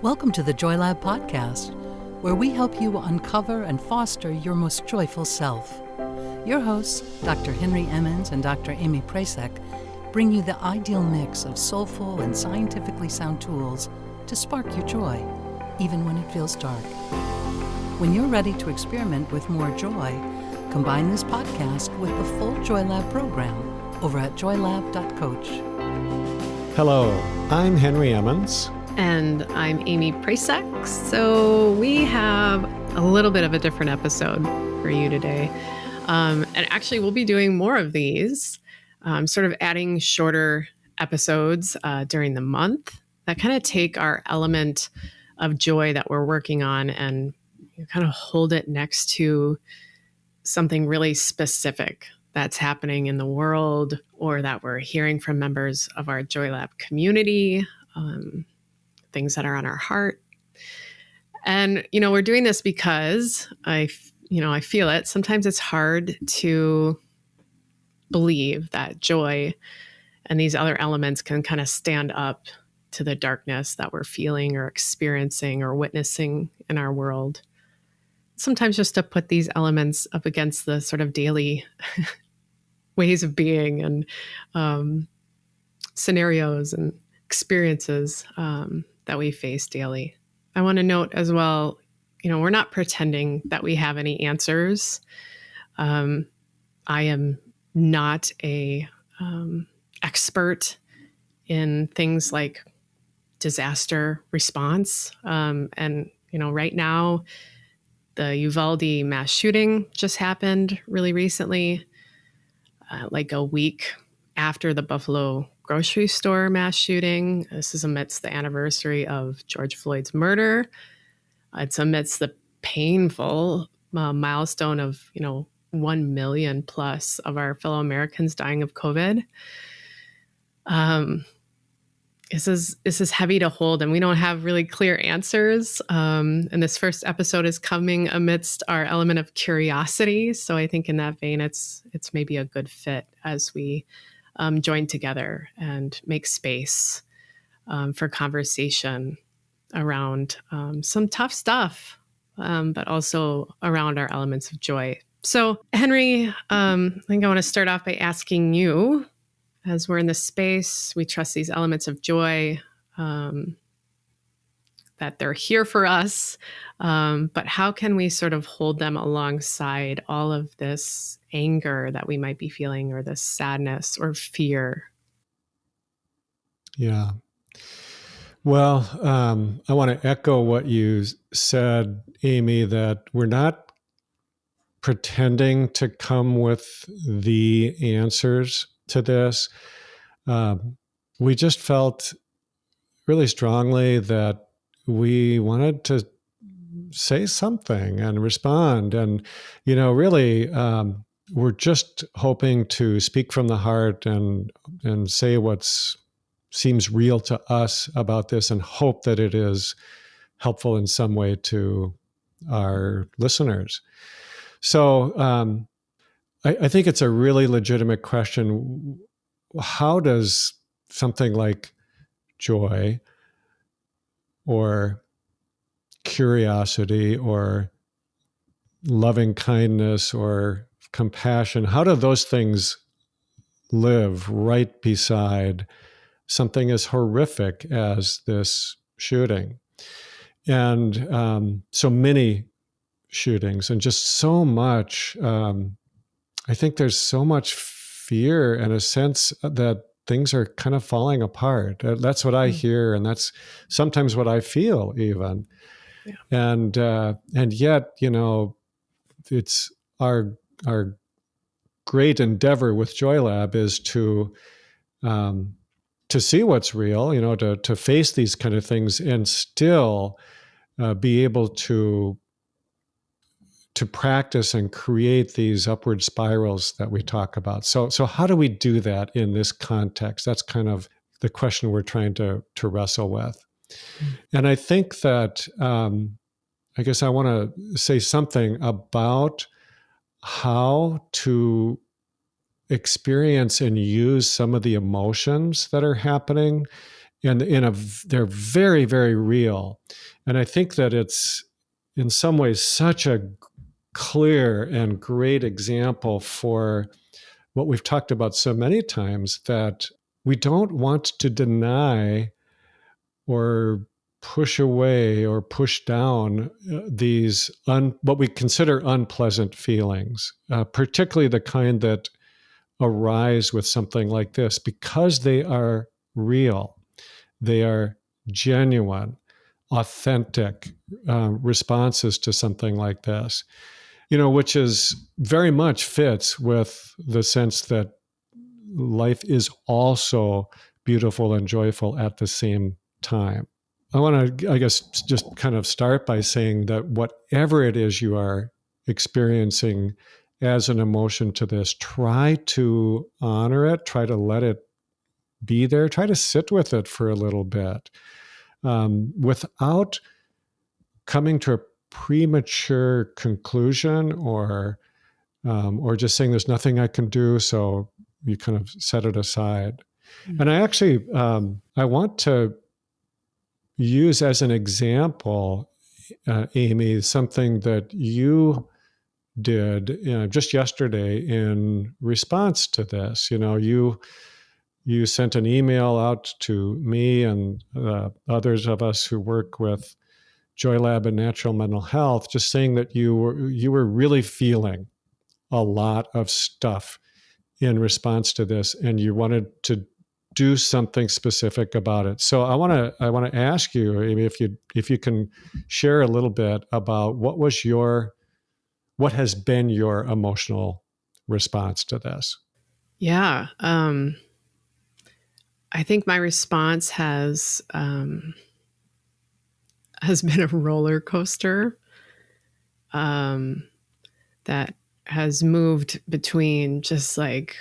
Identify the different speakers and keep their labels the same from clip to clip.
Speaker 1: Welcome to the Joy Lab podcast, where we help you uncover and foster your most joyful self. Your hosts, Dr. Henry Emmons and Dr. Amy Prasek, bring you the ideal mix of soulful and scientifically sound tools to spark your joy, even when it feels dark. When you're ready to experiment with more joy, combine this podcast with the full Joy Lab program over at joylab.coach.
Speaker 2: Hello, I'm Henry Emmons.
Speaker 3: And I'm Amy Prasek. So we have a little bit of a different episode for you today. And actually, we'll be doing more of these, sort of adding shorter episodes during the month that kind of take our element of joy that we're working on and kind of hold it next to something really specific that's happening in the world or that we're hearing from members of our Joy Lab community. Things that are on our heart. And, we're doing this because I feel it. Sometimes it's hard to believe that joy and these other elements can kind of stand up to the darkness that we're feeling or experiencing or witnessing in our world. Sometimes just to put these elements up against the sort of daily ways of being and scenarios and experiences that we face daily. I want to note as well, we're not pretending that we have any answers. I am not a expert in things like disaster response. And right now, the Uvalde mass shooting just happened really recently, like a week after the Buffalo grocery store mass shooting. This is amidst the anniversary of George Floyd's murder. It's amidst the painful milestone of, 1 million plus of our fellow Americans dying of COVID. This is heavy to hold, and we don't have really clear answers. And this first episode is coming amidst our element of curiosity. So I think in that vein, it's maybe a good fit as we join together and make space for conversation around some tough stuff, but also around our elements of joy. So, Henry, I think I want to start off by asking you, as we're in this space, we trust these elements of joy, that they're here for us, but how can we sort of hold them alongside all of this anger that we might be feeling or this sadness or fear?
Speaker 2: Yeah. Well, I want to echo what you said, Amy, that we're not pretending to come with the answers to this. We just felt really strongly that we wanted to say something and respond. And, really, we're just hoping to speak from the heart and say what seems real to us about this and hope that it is helpful in some way to our listeners. So I think it's a really legitimate question. How does something like joy or curiosity or loving kindness or compassion, how do those things live right beside something as horrific as this shooting? And so many shootings and just so much, I think there's so much fear and a sense that things are kind of falling apart. That's what I hear, and that's sometimes what I feel even. Yeah. And yet, it's our great endeavor with Joy Lab is to see what's real, to face these kind of things and still be able to practice and create these upward spirals that we talk about. So how do we do that in this context? That's kind of the question we're trying to wrestle with. And I think that, I guess I want to say something about how to experience and use some of the emotions that are happening and they're very, very real. And I think that it's in some ways such a clear and great example for what we've talked about so many times, that we don't want to deny or push away or push down these what we consider unpleasant feelings, particularly the kind that arise with something like this, because they are real, they are genuine, authentic responses to something like this, which is very much fits with the sense that life is also beautiful and joyful at the same time. I want to, I guess, just kind of start by saying that whatever it is you are experiencing as an emotion to this, try to honor it, try to let it be there, try to sit with it for a little bit, without coming to a premature conclusion or just saying there's nothing I can do, so you kind of set it aside. Mm-hmm. And I actually, I want to use as an example, Amy, something that you did just yesterday in response to this. You sent an email out to me and others of us who work with Joy Lab and Natural Mental Health, just saying that you were really feeling a lot of stuff in response to this, and you wanted to do something specific about it. So I want to ask you, Amy, if you can share a little bit about what has been your emotional response to this.
Speaker 3: Yeah. I think my response has been a roller coaster that has moved between just like,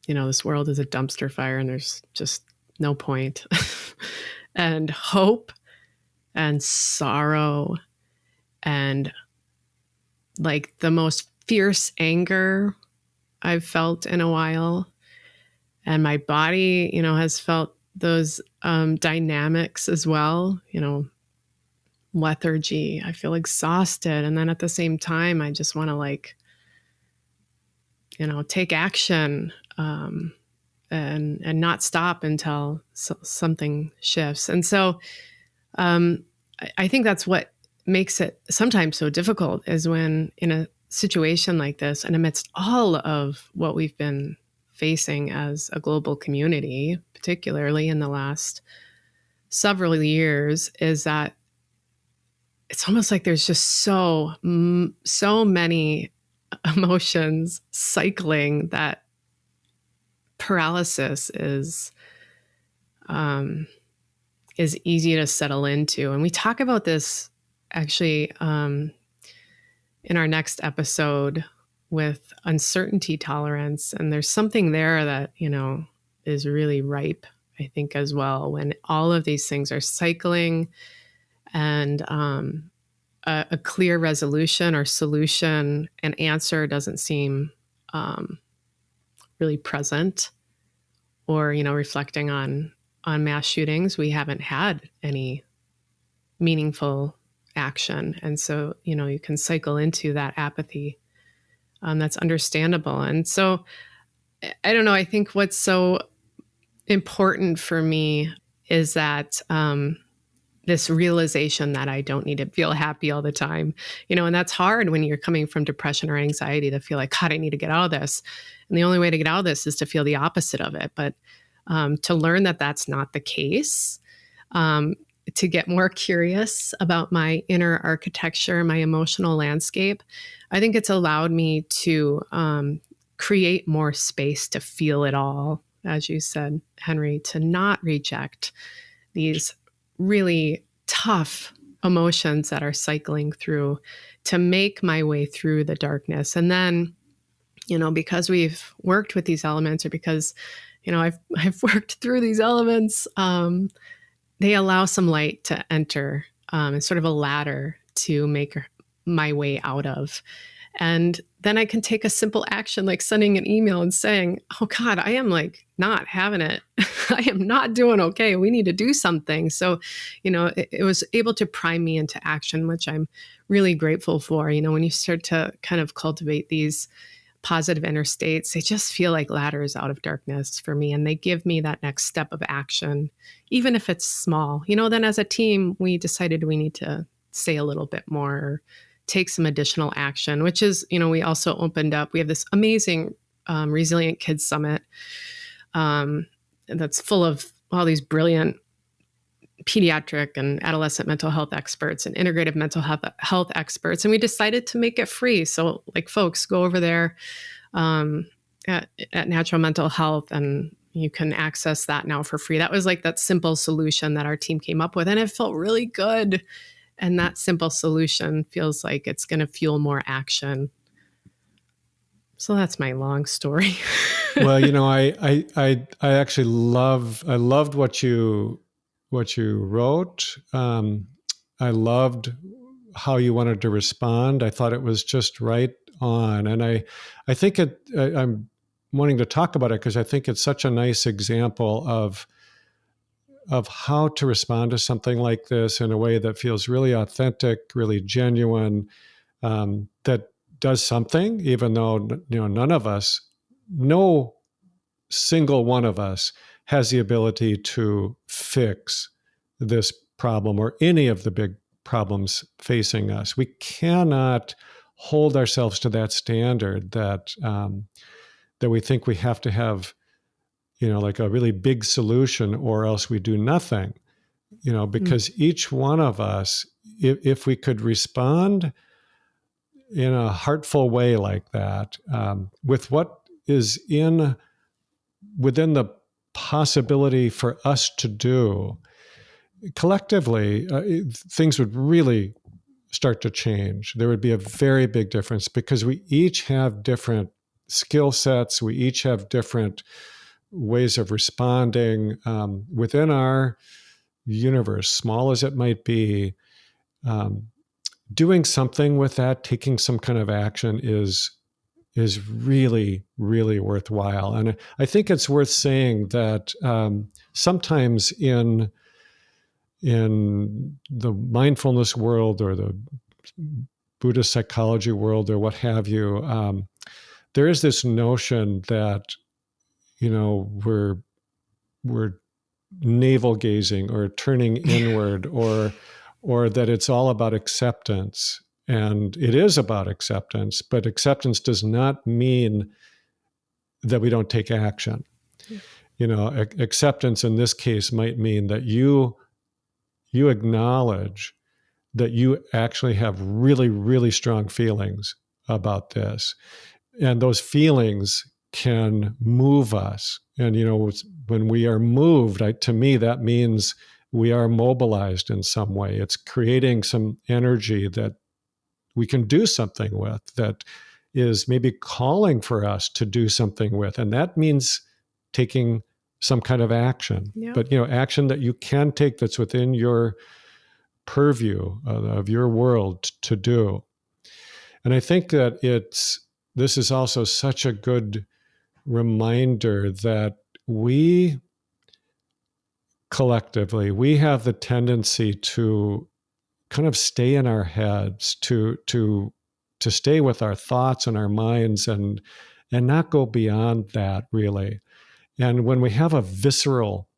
Speaker 3: this world is a dumpster fire and there's just no point, and hope and sorrow and like the most fierce anger I've felt in a while. And my body, has felt those dynamics as well, lethargy. I feel exhausted. And then at the same time, I just want to take action and not stop until something shifts. And so I think that's what makes it sometimes so difficult, is when in a situation like this, and amidst all of what we've been facing as a global community, particularly in the last several years, is that it's almost like there's just so many emotions cycling that paralysis is easy to settle into. And we talk about this actually in our next episode with uncertainty tolerance. And there's something there that, is really ripe, I think, as well, when all of these things are cycling and a clear resolution or solution and answer doesn't seem really present. Or, reflecting on mass shootings, we haven't had any meaningful action. And so, you can cycle into that apathy. That's understandable. And so, I don't know, I think what's so important for me is that this realization that I don't need to feel happy all the time, and that's hard when you're coming from depression or anxiety, to feel like, God, I need to get out of this. And the only way to get out of this is to feel the opposite of it. But to learn that that's not the case, to get more curious about my inner architecture, my emotional landscape, I think it's allowed me to create more space to feel it all, as you said, Henry, to not reject these really tough emotions that are cycling through, to make my way through the darkness. And then, because we've worked with these elements, or because, I've worked through these elements, they allow some light to enter, and sort of a ladder to make my way out of. And then I can take a simple action like sending an email and saying, oh God, I am like not having it. I am not doing okay. We need to do something. So, it was able to prime me into action, which I'm really grateful for. When you start to kind of cultivate these positive inner states, they just feel like ladders out of darkness for me. And they give me that next step of action, even if it's small. Then as a team, we decided we need to say a little bit more, take some additional action, which is, we also opened up, we have this amazing Resilient Kids Summit that's full of all these brilliant pediatric and adolescent mental health experts and integrative mental health experts. And we decided to make it free. So like folks, go over there at Natural Mental Health and you can access that now for free. That was like that simple solution that our team came up with. And it felt really good. And that simple solution feels like it's going to fuel more action. So that's my long story.
Speaker 2: Well, I actually loved what you wrote. I loved how you wanted to respond. I thought it was just right on. And I think I'm wanting to talk about it because I think it's such a nice example of how to respond to something like this in a way that feels really authentic, really genuine, that does something, even though none of us, no single one of us has the ability to fix this problem or any of the big problems facing us. We cannot hold ourselves to that standard that we think we have to have like a really big solution or else we do nothing, because each one of us, if we could respond in a heartful way like that, with what is within the possibility for us to do, collectively, things would really start to change. There would be a very big difference because we each have different skill sets. We each have different ways of responding within our universe, small as it might be. Doing something with that, taking some kind of action is really, really worthwhile. And I think it's worth saying that sometimes in the mindfulness world or the Buddhist psychology world or what have you, there is this notion that we're navel gazing or turning inward or that it's all about acceptance. And it is about acceptance, but acceptance does not mean that we don't take action. Yeah. Acceptance in this case might mean that you acknowledge that you actually have really, really strong feelings about this. And those feelings can move us. And, when we are moved, to me, that means we are mobilized in some way. It's creating some energy that we can do something with, that is maybe calling for us to do something with. And that means taking some kind of action. Yep. But, action that you can take that's within your purview of your world to do. And I think that this is also such a good reminder that we collectively, we have the tendency to kind of stay in our heads, to stay with our thoughts and our minds and not go beyond that, really. And when we have a visceral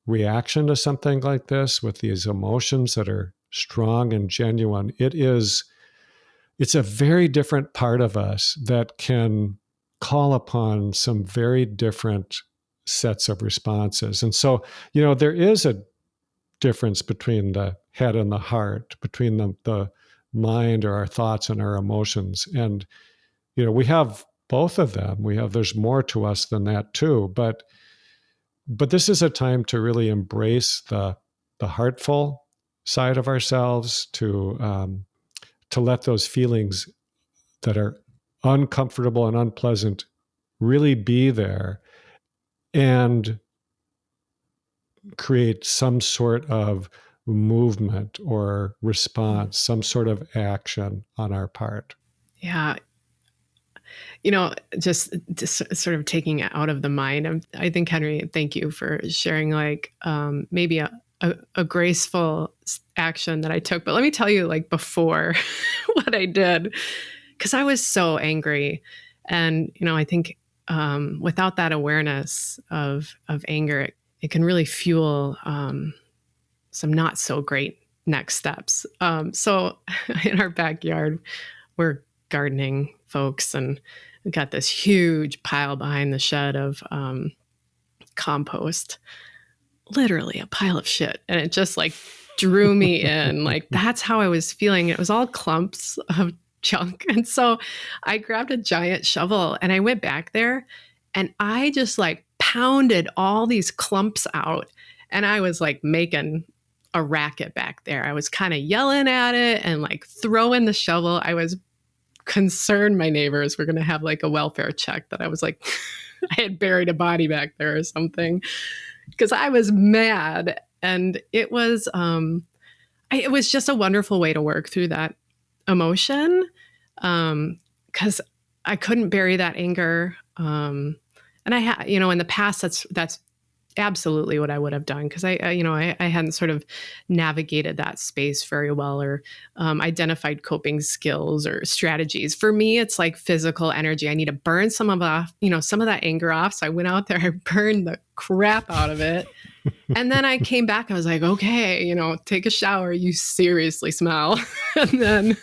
Speaker 2: reaction to something like this with these emotions that are strong and genuine, it's a very different part of us that can call upon some very different sets of responses. And so, there is a difference between the head and the heart, between the mind or our thoughts and our emotions. And, we have both of them. There's more to us than that too. But this is a time to really embrace the heartful side of ourselves, to let those feelings that are uncomfortable and unpleasant really be there and create some sort of movement or response, some sort of action on our part.
Speaker 3: Yeah. just sort of taking it out of the mind. I think, Henry, thank you for sharing like maybe a graceful action that I took. But let me tell you, like before what I did, because I was so angry. And, I think without that awareness of anger, it can really fuel some not so great next steps. So in our backyard, we're gardening folks, and we got this huge pile behind the shed of compost, literally a pile of shit. And it just like drew me in. Like that's how I was feeling. It was all clumps of junk. And so I grabbed a giant shovel and I went back there and I just like pounded all these clumps out. And I was like making a racket back there. I was kind of yelling at it and like throwing the shovel. I was concerned my neighbors were going to have like a welfare check that I was like, I had buried a body back there or something, because I was mad. And it was just a wonderful way to work through that emotion, because I couldn't bury that anger. And I had, in the past, that's absolutely what I would have done, because I hadn't sort of navigated that space very well, or identified coping skills or strategies. For me, it's like physical energy. I need to burn some of that anger off. So I went out there, I burned the crap out of it. And then I came back, I was like, okay, take a shower. You seriously smell. and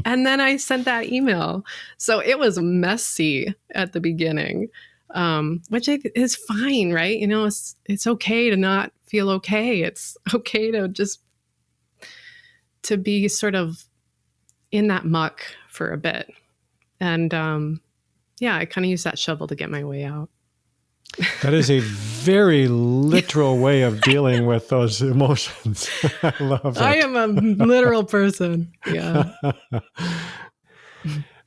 Speaker 3: then I sent that email. So it was messy at the beginning. Which is fine, right? It's okay to not feel okay. It's okay to be sort of in that muck for a bit. And I kind of use that shovel to get my way out.
Speaker 2: That is a very literal way of dealing with those emotions. I love it.
Speaker 3: I am a literal person. Yeah.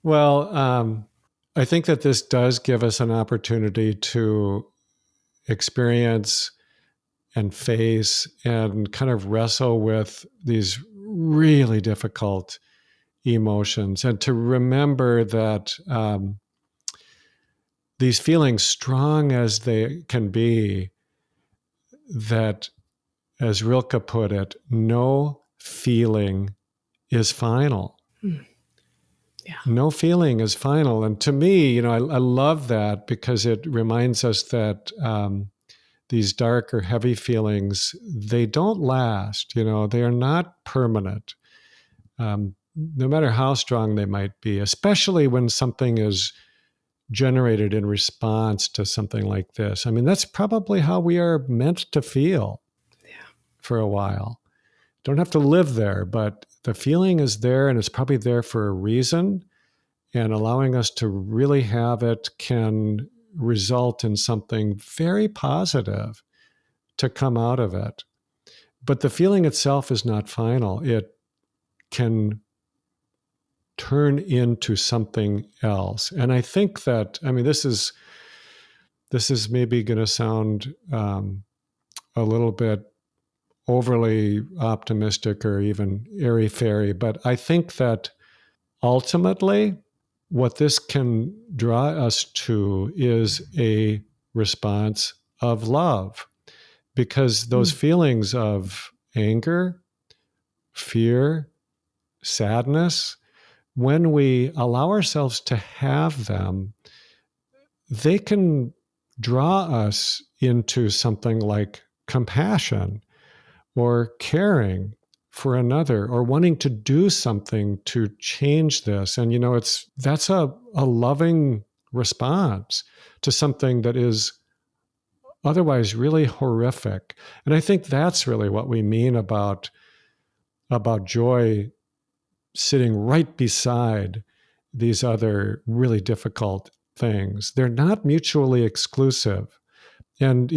Speaker 2: Well, I think that this does give us an opportunity to experience and face and kind of wrestle with these really difficult emotions, and to remember that these feelings, strong as they can be, that, as Rilke put it, no feeling is final.
Speaker 3: Yeah.
Speaker 2: No feeling is final. And to me, I love that, because it reminds us that these dark or heavy feelings, they don't last. They are not permanent, no matter how strong they might be, especially when something is generated in response to something like this. I mean, that's probably how we are meant to feel for a while. Don't have to live there, but the feeling is there, and it's probably there for a reason. And allowing us to really have it can result in something very positive to come out of it. But the feeling itself is not final. It can turn into something else. And I think that, this is maybe going to sound a little bit overly optimistic or even airy-fairy, but I think that ultimately, what this can draw us to is a response of love, because those feelings of anger, fear, sadness, when we allow ourselves to have them, they can draw us into something like compassion or caring for another, or wanting to do something to change this. And, that's a loving response to something that is otherwise really horrific. And I think that's really what we mean about joy sitting right beside these other really difficult things. They're not mutually exclusive. And,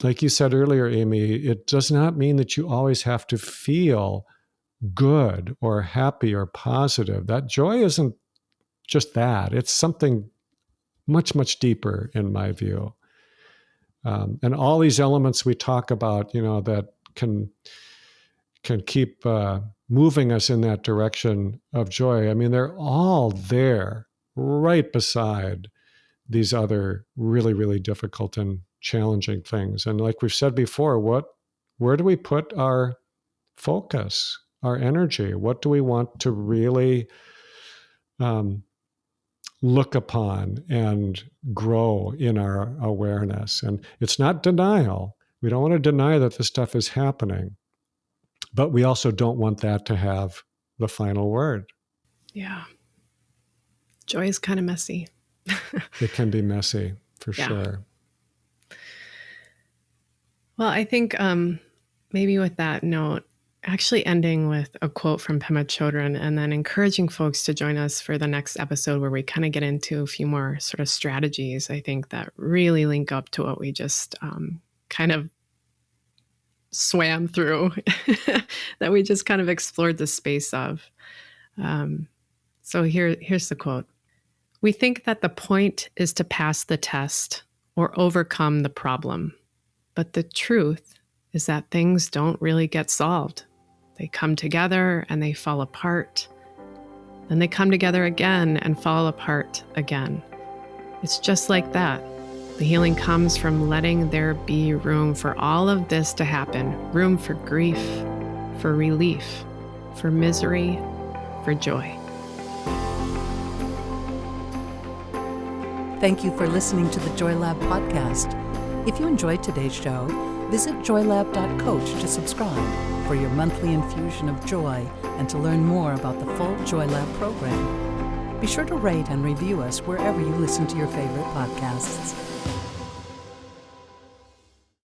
Speaker 2: like you said earlier, Amy, it does not mean that you always have to feel good or happy or positive. That joy isn't just that. It's something much, much deeper, in my view. And all these elements we talk about, that can keep moving us in that direction of joy. They're all there right beside these other really, really difficult and challenging things. And like we've said before, where do we put our focus, our energy? What do we want to really look upon and grow in our awareness? And it's not denial. We don't want to deny that this stuff is happening, but we also don't want that to have the final word.
Speaker 3: Yeah. Joy is kind of messy.
Speaker 2: It can be messy, for sure.
Speaker 3: Well, I think maybe with that note, actually ending with a quote from Pema Chodron and then encouraging folks to join us for the next episode where we kind of get into a few more sort of strategies, I think, that really link up to what we just kind of swam through, that we just kind of explored the space of. So here's the quote. We think that the point is to pass the test or overcome the problem. But the truth is that things don't really get solved. They come together and they fall apart. Then they come together again and fall apart again. It's just like that. The healing comes from letting there be room for all of this to happen. Room for grief, for relief, for misery, for joy.
Speaker 1: Thank you for listening to the Joy Lab podcast. If you enjoyed today's show, visit joylab.coach to subscribe for your monthly infusion of joy and to learn more about the full Joy Lab program. Be sure to rate and review us wherever you listen to your favorite podcasts.